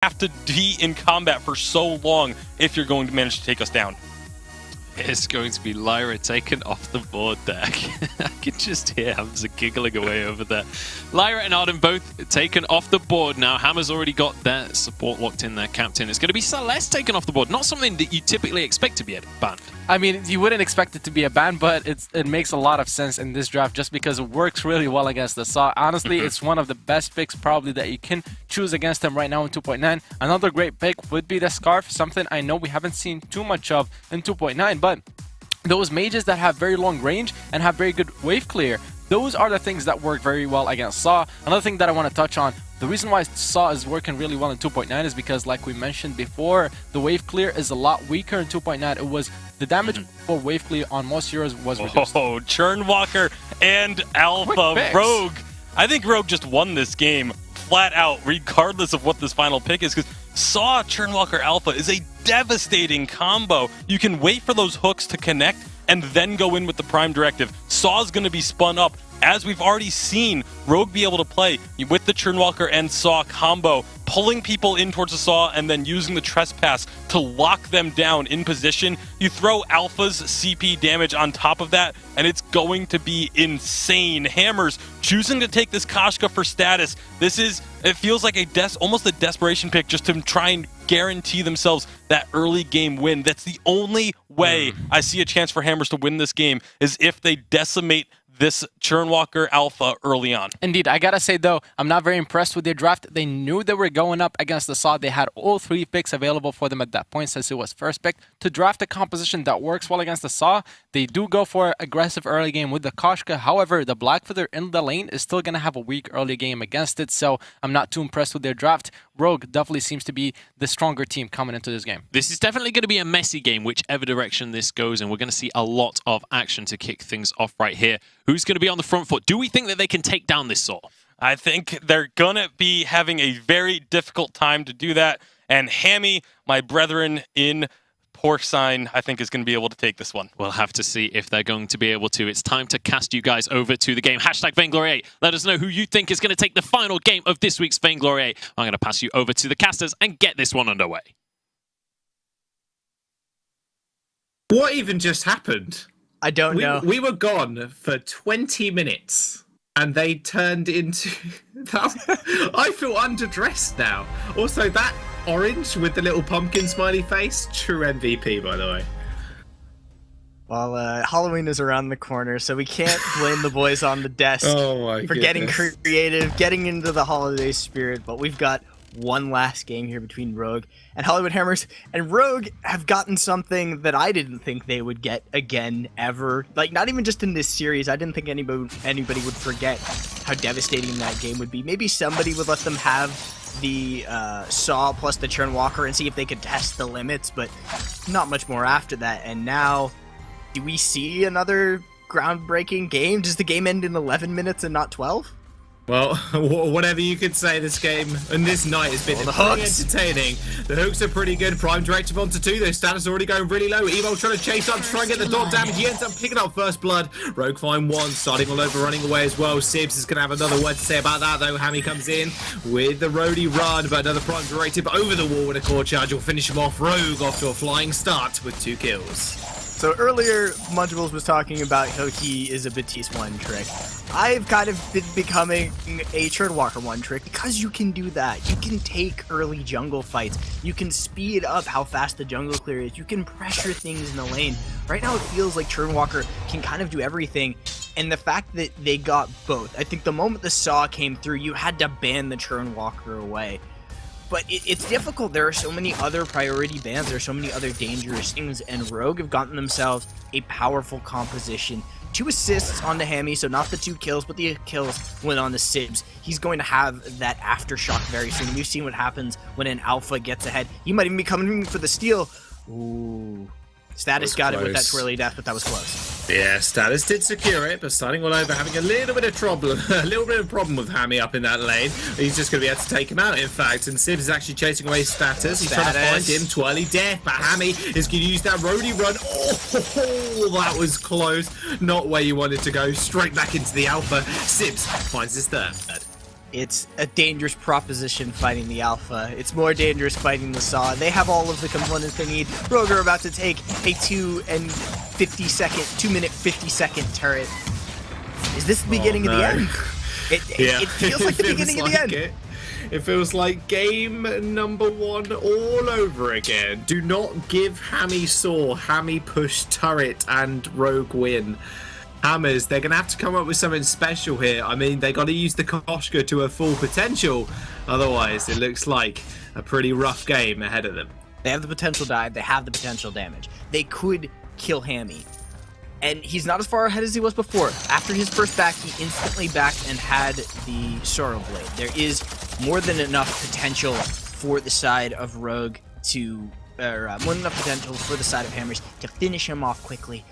have to be in combat for so long if you're going to manage to take us down. It's going to be Lyra taken off the board there. I can just hear Hamza giggling away over there. Lyra and Arden both taken off the board now. Hammer's already got their support locked in, their captain. It's going to be Celeste taken off the board. Not something that you typically expect to be banned. I mean, you wouldn't expect it to be a ban, but it makes a lot of sense in this draft just because it works really well against the Saw. Honestly, it's one of the best picks probably that you can choose against him right now in 2.9. Another great pick would be the Scarf, something I know we haven't seen too much of in 2.9, but those mages that have very long range and have very good wave clear, those are the things that work very well against Saw. Another thing that I want to touch on, the reason why Saw is working really well in 2.9 is because, like we mentioned before, the wave clear is a lot weaker in 2.9. It was the damage for wave clear on most heroes was reduced. Oh, Churnwalker and Alpha Rogue. I think Rogue just won this game flat out, regardless of what this final pick is, because Saw Churnwalker Alpha is a devastating combo. You can wait for those hooks to connect and then go in with the Prime Directive. Saw's going to be spun up. As we've already seen Rogue be able to play with the Churnwalker and Saw combo, pulling people in towards the Saw and then using the Trespass to lock them down in position. You throw Alpha's CP damage on top of that, and it's going to be insane. Hammers choosing to take this Koshka for status. It feels like almost a desperation pick just to try and guarantee themselves that early game win. That's the only way I see a chance for Hammers to win this game, is if they decimate this Churnwalker Alpha early on. Indeed, I gotta say though, I'm not very impressed with their draft. They knew they were going up against the Saw. They had all 3 picks available for them at that point since it was first pick. To draft a composition that works well against the Saw, they do go for aggressive early game with the Koshka. However, the Blackfeather in the lane is still gonna have a weak early game against it, so I'm not too impressed with their draft. Rogue definitely seems to be the stronger team coming into this game. This is definitely going to be a messy game, whichever direction this goes, and we're going to see a lot of action to kick things off right here. Who's going to be on the front foot? Do we think that they can take down this Saw? I think they're going to be having a very difficult time to do that, and Hammy, my brethren in Porcine, I think is going to be able to take this one. We'll have to see if they're going to be able to. It's time to cast you guys over to the game. Hashtag Vainglory 8. Let us know who you think is going to take the final game of this week's Vainglory 8. I'm going to pass you over to the casters and get this one underway. What even just happened? I don't know. We were gone for 20 minutes. And they turned into... I feel underdressed now. Also, that orange with the little pumpkin smiley face, true MVP, by the way. Well, Halloween is around the corner, so we can't blame the boys on the desk for getting creative, getting into the holiday spirit, but we've got one last game here between Rogue and Hollywood Hammers, and Rogue have gotten something that I didn't think they would get again ever. Like, not even just in this series. I didn't think anybody would forget how devastating that game would be. Maybe somebody would let them have the Saw plus the Churnwalker and see if they could test the limits, but not much more after that. And now, do we see another groundbreaking game? Does the game end in 11 minutes and not 12? Well, whatever you could say, this game and this night has been pretty entertaining. The hooks are pretty good. Prime Directive onto 2. Their status already going really low. Evo trying to chase up to try and get the dot damage. He ends up picking up first blood. Rogue Fine 1 starting all over, running away as well. Sibs is going to have another word to say about that, though. Hammy comes in with the roadie run, but another Prime Directive over the wall with a core charge will finish him off. Rogue off to a flying start with 2 kills. So earlier, Munchables was talking about how he is a Batiste one-trick. I've kind of been becoming a Churnwalker one-trick because you can do that. You can take early jungle fights. You can speed up how fast the jungle clear is. You can pressure things in the lane. Right now, it feels like Churnwalker can kind of do everything. And the fact that they got both, I think the moment the Saw came through, you had to ban the Churnwalker away. But it's difficult. There are so many other priority bans. There are so many other dangerous things. And Rogue have gotten themselves a powerful composition. 2 assists on the Hammy, so not the 2 kills, but the kills went on the Sibs. He's going to have that aftershock very soon. We've seen what happens when an Alpha gets ahead. He might even be coming for the steal. Ooh. Status got it with that twirly death, but that was close. Yeah, Status did secure it, but starting all over, having a little bit of problem with Hammy up in that lane. He's just going to be able to take him out, in fact, and Sibs is actually chasing away Status. He's trying to find him, twirly death, but Hammy is going to use that roadie run. Oh, that was close. Not where you wanted to go. Straight back into the Alpha. Sibs finds his third. It's a dangerous proposition fighting the Alpha. It's more dangerous fighting the Saw. They have all of the components they need. Rogue are about to take a 2 minute 50 second turret. Is this the beginning of the end? It feels like the beginning of the end. It feels like game number 1 all over again. Do not give Hammy Saw, Hammy push turret, and Rogue win. Hammers, they're going to have to come up with something special here. I mean, they got to use the Koshka to her full potential. Otherwise, it looks like a pretty rough game ahead of them. They have the potential dive. They have the potential damage. They could kill Hammy. And he's not as far ahead as he was before. After his first back, he instantly backed and had the Sorrow Blade. There is more than enough potential for the side of Rogue to... more than enough potential for the side of Hammers to finish him off quickly.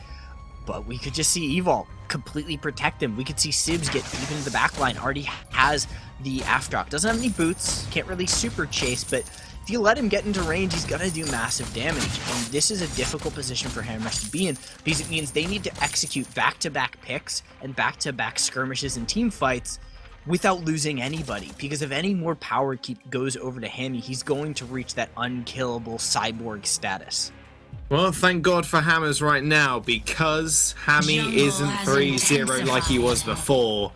But we could just see Evol completely protect him. We could see Sibs get deep into the backline. Already has the Afdrock. Doesn't have any boots. Can't really super chase, but if you let him get into range, he's going to do massive damage. And this is a difficult position for Hammers to be in because it means they need to execute back-to-back picks and back-to-back skirmishes and team fights without losing anybody. Because if any more power goes over to Hammy, he's going to reach that unkillable cyborg status. Well, thank God for Hammers right now, because Hammy isn't 3-0 like he was before.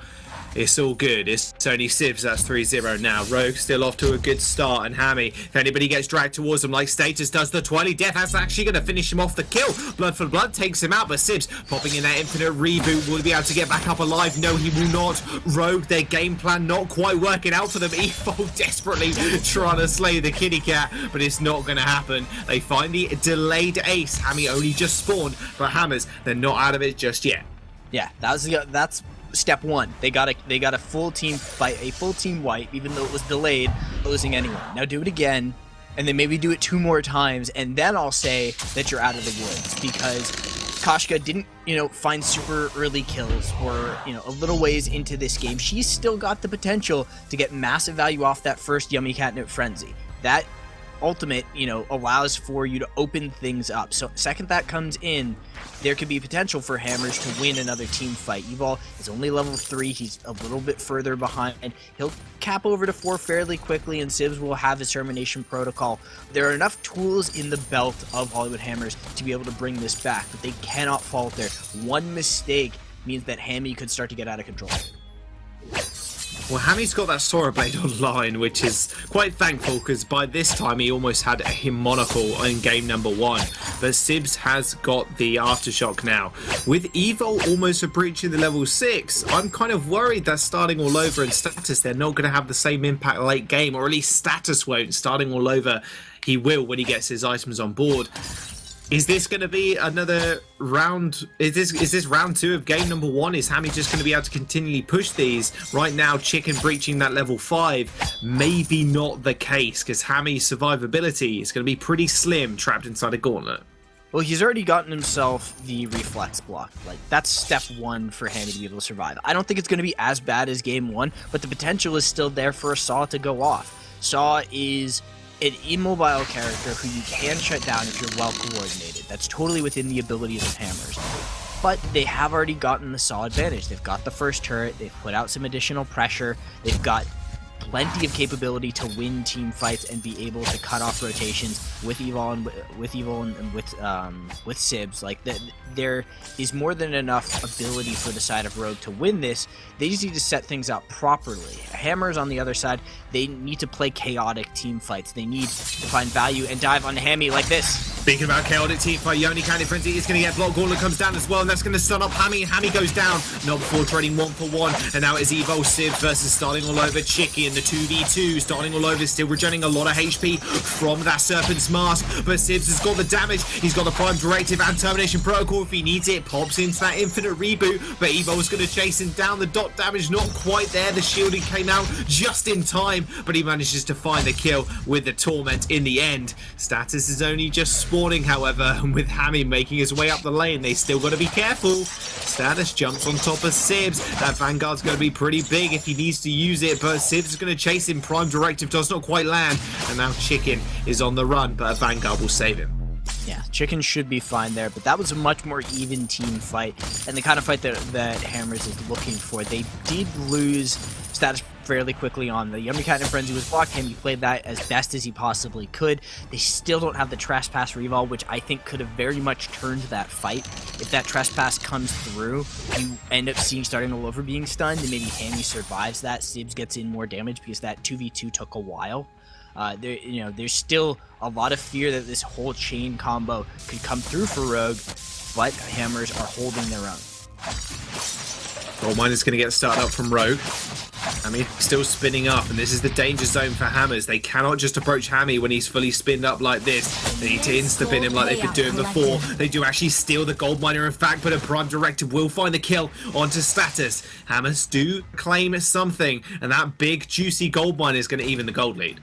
It's all good. It's only Sibs that's 3-0 now. Rogue still off to a good start, and Hammy, if anybody gets dragged towards him like Status does the twirly death, that's actually going to finish him off the kill. Blood for Blood takes him out, but Sibs popping in that infinite reboot. Will he be able to get back up alive? No, he will not. Rogue, their game plan not quite working out for them. Evo desperately trying to slay the kitty cat, but it's not going to happen. They find the delayed ace. Hammy only just spawned, but Hammers, they're not out of it just yet. Yeah, that's step 1. They got a full team fight, a full team wipe, even though it was delayed, losing anyway. Now do it again, and then maybe do it 2 more times, and then I'll say that you're out of the woods, because Koshka didn't, find super early kills or, a little ways into this game. She's still got the potential to get massive value off that first Yummy Catnip Frenzy. That ultimate, allows for you to open things up. So second that comes in, there could be potential for Hammers to win another team fight. Evol is only level 3. He's a little bit further behind. He'll cap over to 4 fairly quickly, and Sibs will have his Termination Protocol. There are enough tools in the belt of Hollywood Hammers to be able to bring this back, but they cannot falter. One mistake means that Hammy could start to get out of control. Well, Hammy's got that Sora Blade online, which is quite thankful, because by this time he almost had a monocle in game number 1. But Sibs has got the Aftershock now. With Evo almost breaching the level 6, I'm kind of worried that starting all over in Status, they're not going to have the same impact late game, or at least Status won't. Starting all over, he will when he gets his items on board. Is this going to be another round? Is this round 2 of game number 1? Is Hammy just going to be able to continually push these? Right now, Chicken breaching that level 5, maybe not the case, because Hammy's survivability is going to be pretty slim trapped inside a gauntlet. Well, he's already gotten himself the reflex block. Like, that's step 1 for Hammy to be able to survive. I don't think it's going to be as bad as game 1, but the potential is still there for a Saw to go off. Saw is an immobile character who you can shut down if you're well coordinated. That's totally within the abilities of Hammers. But they have already gotten the Saw advantage. They've got the first turret, they've put out some additional pressure, they've got plenty of capability to win team fights and be able to cut off rotations with Evol and with Sibs. Like there is more than enough ability for the side of Rogue to win this. They just need to set things up properly. Hammers on the other side, they need to play chaotic team fights. They need to find value and dive on Hammy like this. Speaking about chaotic team fight, Yoni Candy Frenzy is going to get blocked. Gauntlet comes down as well, and that's going to stun up Hammy. Hammy goes down, not before trading 1-for-1, and now it's Evo Sibs versus starting all over Chicky in the 2v2. Starting all over, still regenerating a lot of HP from that Serpent's Mask, but Sibs has got the damage. He's got the Prime Directive and Termination Protocol if he needs it. Pops into that infinite reboot, but Evo's going to chase him down. The dot damage not quite there. The shielding came out just in time, but he manages to find the kill with the Torment in the end. Status is only just spawning, however, and with Hammy making his way up the lane, they still got to be careful. Status jumps on top of Sibs. That Vanguard's going to be pretty big if he needs to use it, but Sibs is going to chase him. Prime Directive does not quite land, and now Chicken is on the run, but a Vanguard will save him. Yeah, Chicken should be fine there, but that was a much more even team fight, and the kind of fight that Hammers is looking for. They did lose Status fairly quickly on. The Yummy Cat and Frenzy was blocked him. He played that as best as he possibly could. They still don't have the Trespass Revol, which I think could have very much turned that fight. If that Trespass comes through, you end up seeing Starting All Over being stunned, and maybe Hammy survives that. Sibs gets in more damage because that 2v2 took a while. There's still a lot of fear that this whole chain combo could come through for Rogue, but Hammers are holding their own. Goldmine is going to get started up from Rogue. Hammy still spinning up, and this is the danger zone for Hammers. They cannot just approach Hammy when he's fully spinned up like this. They need to insta-bin him like they've been doing before. They do actually steal the Gold Miner, in fact, but a Prime Directive will find the kill onto Status. Hammers do claim something, and that big, juicy Gold Miner is going to even the gold lead.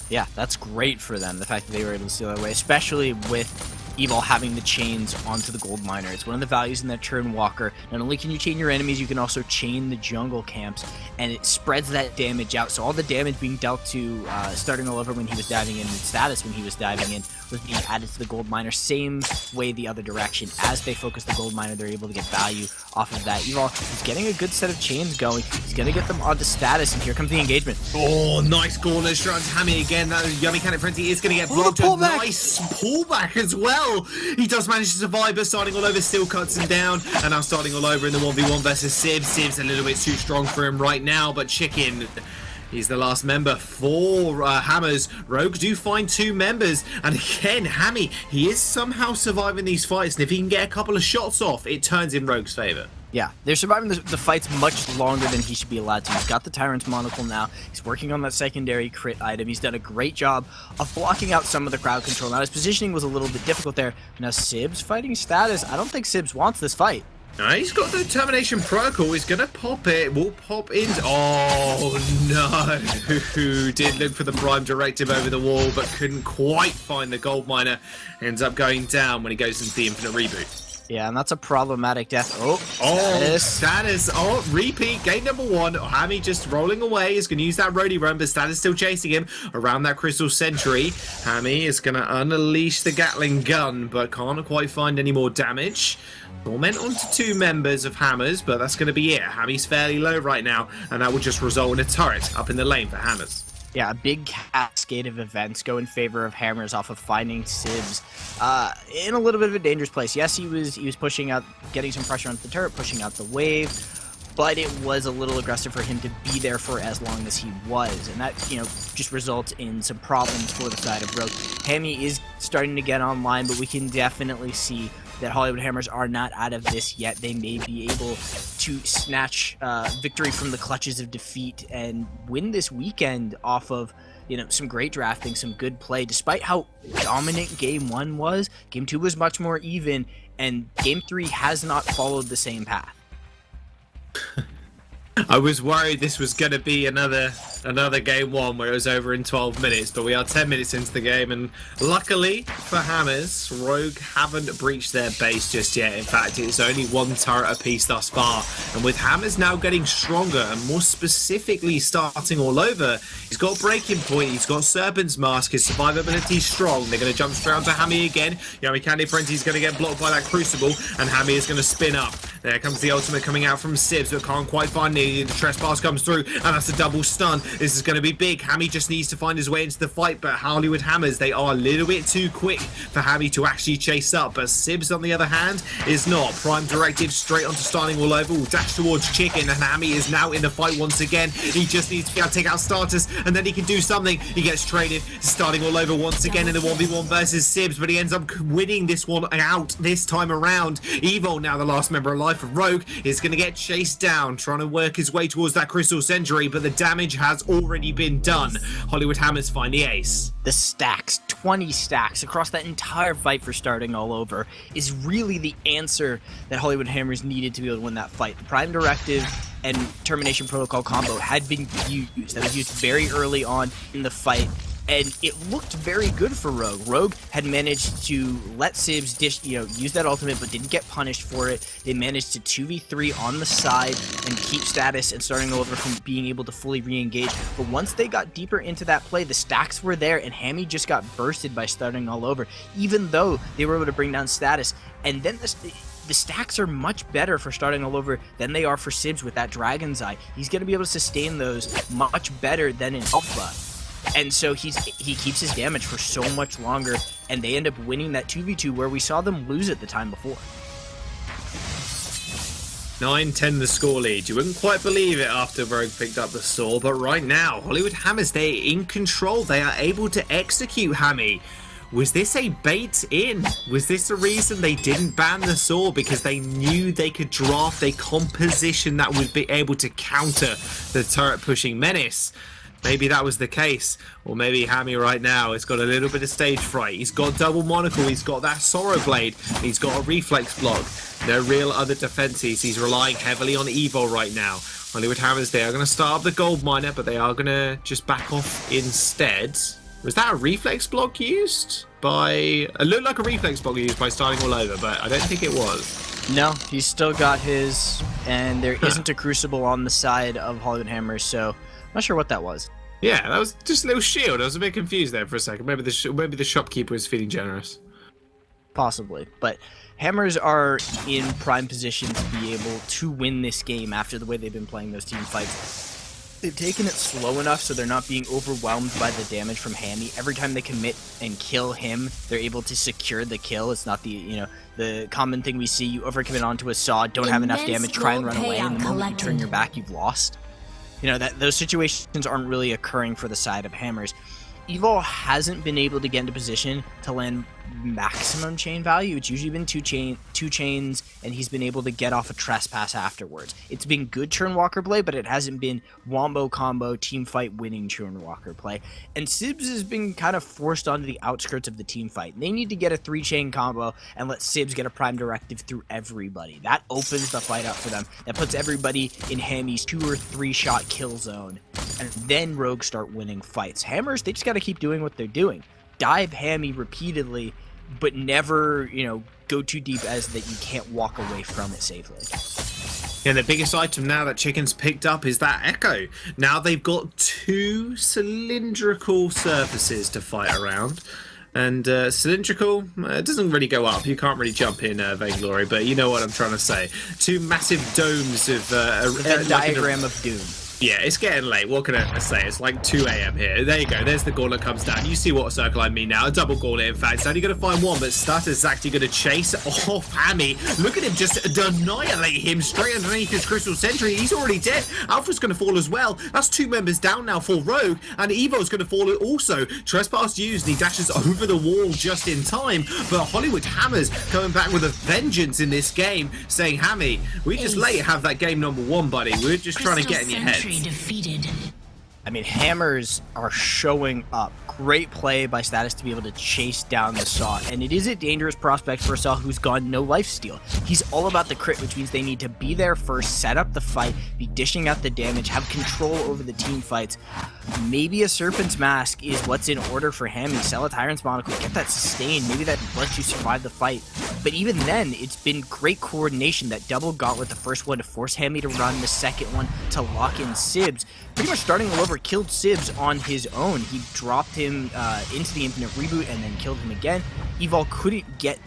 Yeah, that's great for them, the fact that they were able to steal that away, especially with Evil having the chains onto the Gold Miner. It's one of the values in that Turn Walker. Not only can you chain your enemies, you can also chain the jungle camps, and it spreads that damage out. So all the damage being dealt to Starting All Over when he was diving in, and Status when he was diving in, was being added to the Gold Miner. Same way the other direction. As they focus the Gold Miner, they're able to get value off of that. Evil is getting a good set of chains going. He's going to get them onto Status, and here comes the engagement. Oh, nice Gauntlet straight onto Hammy again. That Yummy Cannon Frenzy is going to get blocked. A nice pullback as well. He does manage to survive, but Starting All Over still cuts him down. And now Starting All Over in the 1v1 versus Sibs. Sibs a little bit too strong for him right now, but Chicken, he's the last member for Hammers. Rogue do find 2 members, and again, Hammy, he is somehow surviving these fights, and if he can get a couple of shots off, it turns in Rogue's favor. Yeah, they're surviving the fights much longer than he should be allowed to. He's got the Tyrant's Monocle now. He's working on that secondary crit item. He's done a great job of blocking out some of the crowd control. Now, his positioning was a little bit difficult there. Now, Sibs fighting Status. I don't think Sibs wants this fight. No, he's got the Termination Protocol. He's going to pop it. Will pop in. Oh, no. Did look for the Prime Directive over the wall, but couldn't quite find the Gold Miner. Ends up going down when he goes into the Infinite Reboot. Yeah, and that's a problematic death. Status. Oh, repeat. Game number 1. Hammy just rolling away. Is going to use that roadie run, but Status still chasing him around that Crystal Sentry. Hammy is going to unleash the Gatling gun, but can't quite find any more damage. Torment onto 2 members of Hammers, but that's going to be it. Hammy's fairly low right now, and that will just result in a turret up in the lane for Hammers. Yeah, a big cascade of events go in favor of Hammers off of finding Sibs in a little bit of a dangerous place. Yes, he was pushing out, getting some pressure onto the turret, pushing out the wave, but it was a little aggressive for him to be there for as long as he was, and that, just results in some problems for the side of Rogue. Hammy is starting to get online, but we can definitely see that Hollywood Hammers are not out of this yet. They may be able to snatch victory from the clutches of defeat and win this weekend off of some great drafting, some good play. Despite how dominant Game 1 was, Game 2 was much more even, and Game 3 has not followed the same path. I was worried this was going to be another Game 1 where it was over in 12 minutes, but we are 10 minutes into the game, and luckily for Hammers, Rogue haven't breached their base just yet. In fact, it's only 1 turret apiece thus far, and with Hammers now getting stronger, and more specifically Starting All Over, he's got Breaking Point, he's got Serpent's Mask, his survivability is strong. They're going to jump straight onto Hammy again. Yummy Candy Frenzy is going to get blocked by that Crucible, and Hammy is going to spin up. There comes the ultimate coming out from Sibs, but can't quite find it. The Trespass comes through, and that's a double stun. This is going to be big. Hammy just needs to find his way into the fight, but Hollywood Hammers, they are a little bit too quick for Hammy to actually chase up. But Sibs, on the other hand, is not. Prime Directive straight onto Starting All Over. Will dash towards Chicken, and Hammy is now in the fight once again. He just needs to be able to take out Status, and then he can do something. He gets traded. Starting All Over once again in the 1v1 versus Sibs, but he ends up winning this one out this time around. Evo, now the last member alive for Rogue, is going to get chased down, trying to work his way towards that Crystal Sentry, but the damage has already been done. Hollywood Hammers find the ace. The stacks, 20 stacks across that entire fight for Starting All Over, is really the answer that Hollywood Hammers needed to be able to win that fight. The Prime Directive and Termination Protocol combo had been used. That was used very early on in the fight, and it looked very good for Rogue. Rogue had managed to let Sibs use that ultimate, but didn't get punished for it. They managed to 2v3 on the side and keep Status and Starting All Over from being able to fully re-engage. But once they got deeper into that play, the stacks were there, and Hammy just got bursted by Starting All Over, even though they were able to bring down Status. And then the stacks are much better for starting all over than they are for Sibs with that Dragon's Eye. He's going to be able to sustain those much better than in Alpha. And so he keeps his damage for so much longer, and they end up winning that 2v2 where we saw them lose it the time before. 9-10 the score lead. You wouldn't quite believe it after Rogue picked up the sword, but right now, Hollywood Hammers, they're in control. They are able to execute Hammy. Was this a bait in? Was this the reason they didn't ban the sword? Because they knew they could draft a composition that would be able to counter the turret pushing menace? Maybe that was the case. Or maybe Hammy right now has got a little bit of stage fright. He's got double monocle. He's got that Sorrow Blade. He's got a reflex block. No real other defenses. He's relying heavily on Evo right now. Hollywood Hammers, they are going to start up the gold miner, but they are going to just back off instead. Was that a reflex block used by... It looked like a reflex block used by starting all over, but I don't think it was. No, he's still got his, and there isn't a Crucible on the side of Hollywood Hammers, so I'm not sure what that was. Yeah, that was just a little shield. I was a bit confused there for a second. Maybe the shopkeeper was feeling generous. Possibly, but Hammers are in prime position to be able to win this game after the way they've been playing those team fights. They've taken it slow enough so they're not being overwhelmed by the damage from Hammy. Every time they commit and kill him, they're able to secure the kill. It's not the common thing we see. You overcommit onto a saw, don't have enough damage, try and run away, and the moment you turn your back, you've lost. Those situations aren't really occurring for the side of Hammers. Evo hasn't been able to get into position to land maximum chain value. It's usually been two chains, and he's been able to get off a trespass afterwards. It's been good Churnwalker play, but it hasn't been wombo combo team fight winning Churnwalker play. And Sibs has been kind of forced onto the outskirts of the team fight. They need to get a 3-chain combo and let Sibs get a prime directive through everybody. That opens the fight up for them. That puts everybody in Hammy's 2 or 3 shot kill zone. And then Rogue start winning fights. Hammers, they just got to keep doing what they're doing. Dive Hammy repeatedly, but never, go too deep as that you can't walk away from it safely. Yeah, the biggest item now that Chicken's picked up is that Echo. Now they've got 2 cylindrical surfaces to fight around. And cylindrical, it doesn't really go up. You can't really jump in Vainglory, but you know what I'm trying to say. 2 massive domes of... the diagram of doom. Yeah, it's getting late. What can I say? It's like 2 a.m. here. There you go. There's the gauntlet comes down. You see what circle I mean now. A double gauntlet, in fact. It's only going to find one, but Stutter's actually going to chase off Hammy. Look at him just annihilate him straight underneath his Crystal Sentry. He's already dead. Alpha's going to fall as well. That's 2 members down now for Rogue, and Evo's going to fall also. Trespass used, and he dashes over the wall just in time, but Hollywood Hammers coming back with a vengeance in this game, saying, Hammy, we just let you have that game number 1, buddy. We're just trying to get in your head. Defeated. I mean, Hammers are showing up. Great play by Status to be able to chase down the Saw, and it is a dangerous prospect for a Saw who's gone no lifesteal. He's all about the crit, which means they need to be there first, set up the fight, be dishing out the damage, have control over the team fights. Maybe a Serpent's Mask is what's in order for Hammy. Sell a Tyrant's Monocle, get that sustain, maybe that lets you survive the fight. But even then, it's been great coordination. That double gauntlet, the first one to force Hammy to run, the second one to lock in Sibs. Pretty much starting all over, killed Sibs on his own. He dropped him into the Infinite Reboot and then killed him again. Evol couldn't get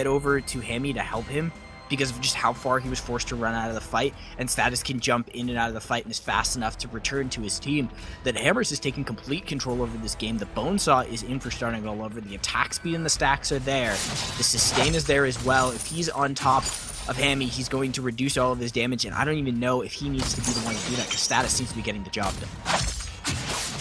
over to Hammy to help him because of just how far he was forced to run out of the fight, and Status can jump in and out of the fight and is fast enough to return to his team. That Hammers is taking complete control over this game. The Bonesaw is in for starting all over. The attack speed and the stacks are there. The sustain is there as well. If he's on top of Hammy, he's going to reduce all of his damage, and I don't even know if he needs to be the one to do that because Status seems to be getting the job done.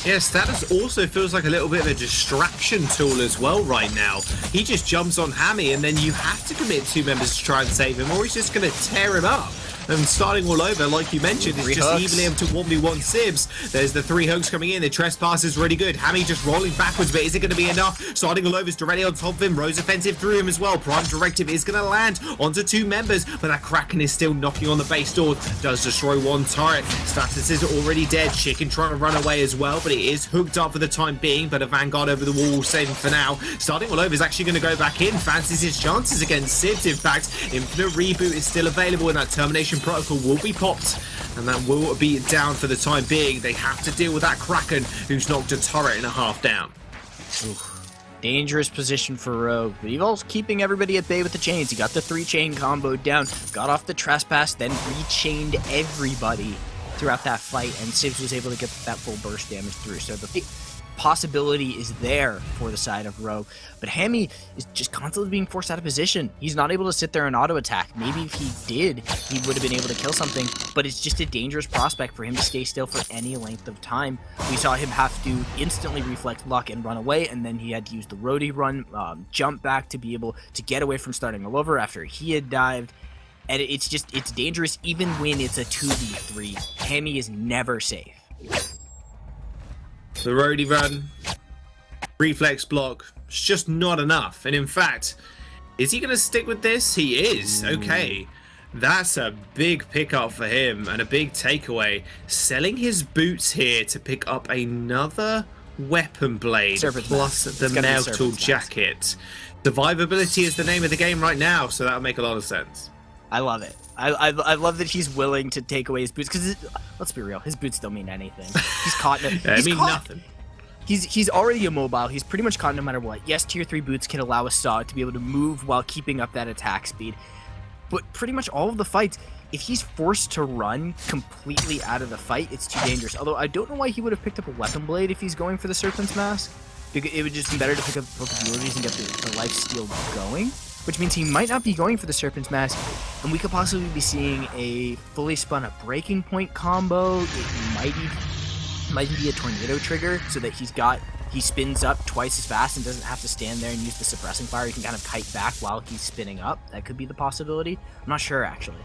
Yeah, Status also feels like a little bit of a distraction tool as well right now. He just jumps on Hammy, and then you have to commit 2 members to try and save him, or he's just going to tear him up. And starting all over, like you mentioned, it's just evening him to 1v1 Sibs. There's the 3 hooks coming in. The trespass is really good. Hammy just rolling backwards, but is it going to be enough? Starting all over is directly on top of him. Rose offensive through him as well. Prime directive is going to land onto 2 members, but that Kraken is still knocking on the base door. Does destroy 1 turret. Status is already dead. Chicken trying to run away as well, but it is hooked up for the time being. But a Vanguard over the wall will save him for now. Starting all over is actually going to go back in. Fancies his chances against Sibs. In fact, Infinite Reboot is still available, and that Termination Protocol will be popped, and that will be down for the time being. They have to deal with that Kraken who's knocked a turret and a half down. Dangerous position for Rogue, but Evil's keeping everybody at bay with the chains. He got the 3-chain combo down, got off the trespass, then rechained everybody throughout that fight, and Sibs was able to get that full burst damage through. So the possibility is there for the side of Rogue, but Hammy is just constantly being forced out of position. He's not able to sit there and auto attack. Maybe if he did, he would have been able to kill something, but it's just a dangerous prospect for him to stay still for any length of time. We saw him have to instantly reflect luck and run away, and then he had to use the roadie run, jump back to be able to get away from starting all over after he had dived. And it's dangerous even when it's a 2v3. Hammy is never safe. The roadie run, reflex block, it's just not enough. And in fact, is he going to stick with this? He is. Okay. That's a big pickup for him and a big takeaway. Selling his boots here to pick up another weapon blade plus the metal jacket. Survivability is the name of the game right now, so that'll make a lot of sense. I love it. I love that he's willing to take away his boots, because let's be real, his boots don't mean anything. He's caught. Nothing. He's already immobile. He's pretty much caught no matter what. Yes, tier 3 boots can allow a Saw to be able to move while keeping up that attack speed, but pretty much all of the fights, if he's forced to run completely out of the fight, it's too dangerous. Although I don't know why he would have picked up a weapon blade if he's going for the Serpent's Mask. It would just be better to pick up both abilities and get the life steal going. Which means he might not be going for the Serpent's Mask, and we could possibly be seeing a fully spun up breaking point combo. It might be a tornado trigger, so that he spins up twice as fast and doesn't have to stand there and use the suppressing fire. He can kind of kite back while he's spinning up. That could be the possibility. I'm not sure, actually.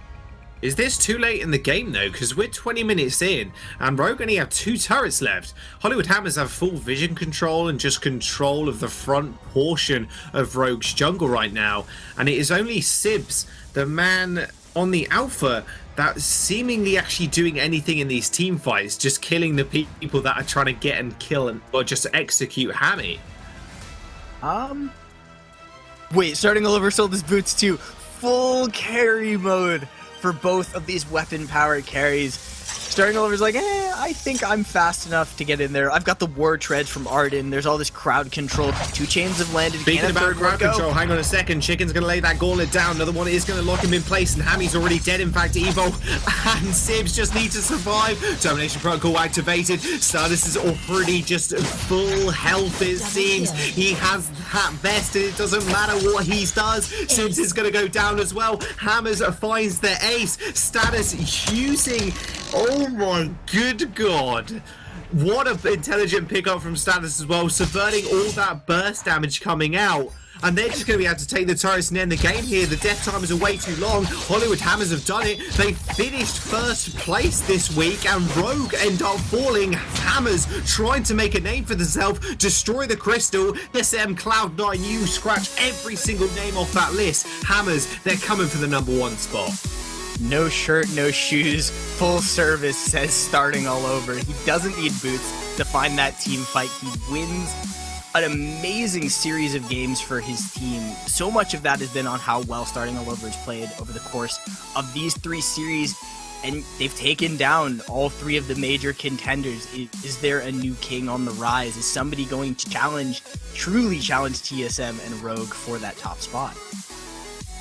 Is this too late in the game though? Because we're 20 minutes in and Rogue only have 2 turrets left. Hollywood Hammers have full vision control and just control of the front portion of Rogue's jungle right now. And it is only Sibs, the man on the Alpha, that's seemingly actually doing anything in these team fights, just killing the people that are trying to get and kill and or just execute Hammy. Wait, starting all over sold his boots too. Full carry mode for both of these weapon-powered carries. Starting Oliver's like, I think I'm fast enough to get in there. I've got the War Treads from Arden. There's all this crowd control. 2 chains have landed. Speaking about crowd control, hang on a second. Chicken's going to lay that gauntlet down. Another one is going to lock him in place, and Hammy's already dead. In fact, Evo and Sibs just need to survive. Termination Protocol activated. Stardust is already just full health, it seems. He has that vest, and it doesn't matter what he does. Sibs is going to go down as well. Hammers finds the ace. Status using... Oh my good god. What an intelligent pickup from Status as well, subverting all that burst damage coming out. And they're just going to be able to take the turrets and end the game here. The death timers are way too long. Hollywood Hammers have done it. They finished first place this week, and Rogue end up falling. Hammers trying to make a name for themselves, destroy the crystal. SM, Cloud9, you scratch every single name off that list. Hammers, they're coming for the #1 spot. No shirt, no shoes, full service, says starting all over. He doesn't need boots to find that team fight. He wins an amazing series of games for his team. So much of that has been on how well starting all over has played over the course of these 3 series, and they've taken down all 3 of the major contenders. Is there a new king on the rise? Is somebody going to truly challenge TSM and Rogue for that top spot?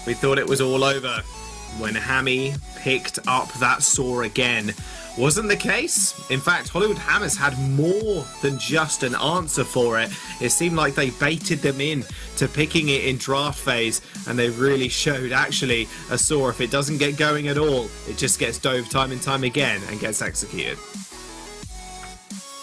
We thought it was all over when Hammy picked up that saw again. Wasn't the case. In fact, Hollywood Hammers had more than just an answer for it. It seemed like they baited them in to picking it in draft phase, and they really showed actually a saw, if it doesn't get going at all, it just gets dove time and time again and gets executed.